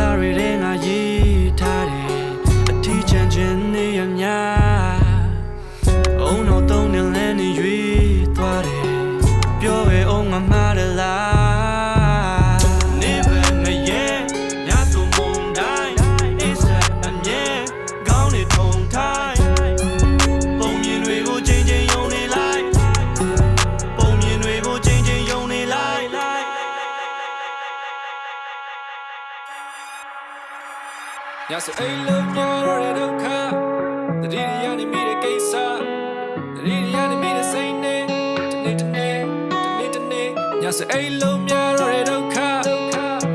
စာတွေငါရေးထားတယ်အထီးချမ်းခြင်းနေရများအုံတော့သုံးနေလဲနေရွေးသွားတယ်ပြောပဲအောင်ငါမှားတယ်လားနေပဲမရဲ့ညဆိုမုန်တိုင်းအစ်ဆက်အမြဲကောင်းနေထုံထိုင်းပုံမြင်တွေကိုချိန်ချိန်ယုံနေလိုက်ပုံမြင်တွေကိုချိန်ချိန်ယုံနေလိုက်ညဆိုအိမ်လုံးများတော့တဲ့ဒုက္ခတတိယနေမိတဲ့ကိစ္စတတိယနေမိတဲ့စိတ်နဲ့တနေ့ညဆိုအိမ်လုံးများတော့တဲ့ဒုက္ခ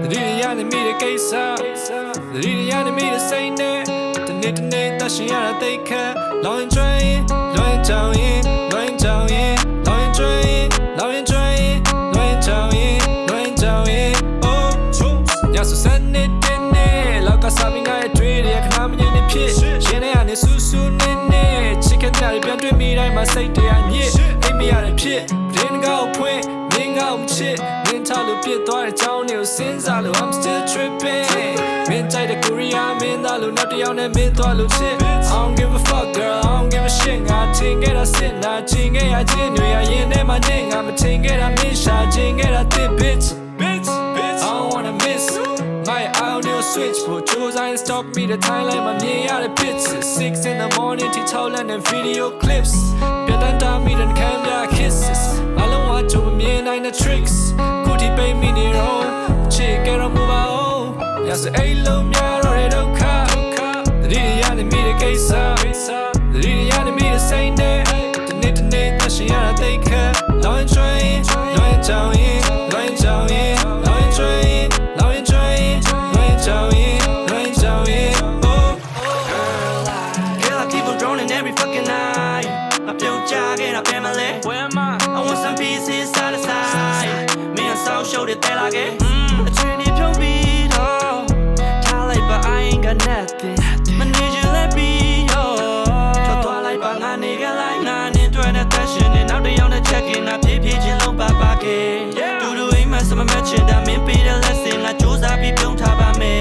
တတိယနေမိတဲ့ကိစ္စတတိယနေမိတဲ့စိတ်နဲ့တနေ့တရှင်ရတဲ့သိခါလောင်းကျွင်းလွင်ကြောင်ရင်လွင်ကြောင်ရင်လောင်းကျွင်းလောင်းကျွင်းလွင်ကြောင်ရင်လွင်ကြောင်ရင်အိုးညဆိုစနေလောက်ကစားပြီးငါရဲ့တွေ့ရခဏမငြင်းနေဖြစ်ရှင်နဲ့ကနေဆူဆူနေနေချစ်ခဲ့တဲ့ပြန်တွေ့မိတိုင်းမှာစိတ်တရားညစ်အိမ်မရတဲ့ဖြစ်ဒင်းကောက်ဖွင့်မင်းကောက်ချစ်မင်းထားလို့ပြစ်သွားတဲ့အကြောင်းတွေကိုစဉ်းစားလို့ I'm still tripping မင်းကြိုက်တဲ့ကိုရီးယားမင်းသားလို့နောက်တစ်ယောက်နဲ့မင်းသွားလို့ချစ် I don't give a fuck girl I don't give a shit ငါချင်းခဲ့တာစစ်နာချင်းခဲ့ရချင်းတွေရရင်ထဲမှာနေငါမချင်းခဲ့တာမင်းရှာချင်းခဲ့တာတစ် bitch I don't wanna miss my audio switch for choose I stop me the timeline my me out of bits 6 in the morning to Thailand and video clips get and down me then camera kisses I don't want to me nine the tricks could he pay me near home chick get a move out yes a low me or a doka the really me the case the really me the same day the need that she had a take her long train down in every fucking night I feel jogging up family where am I want some pieces side to side me and so show that they like it a trainee pure beat oh tell like but I ain't got nothing my need you let me yo to like but I nigga like none into an attention and now they on the check-in I pay chin long papa ke do aim my some matching that me be the lesson I choose I be built up by me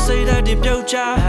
say that the future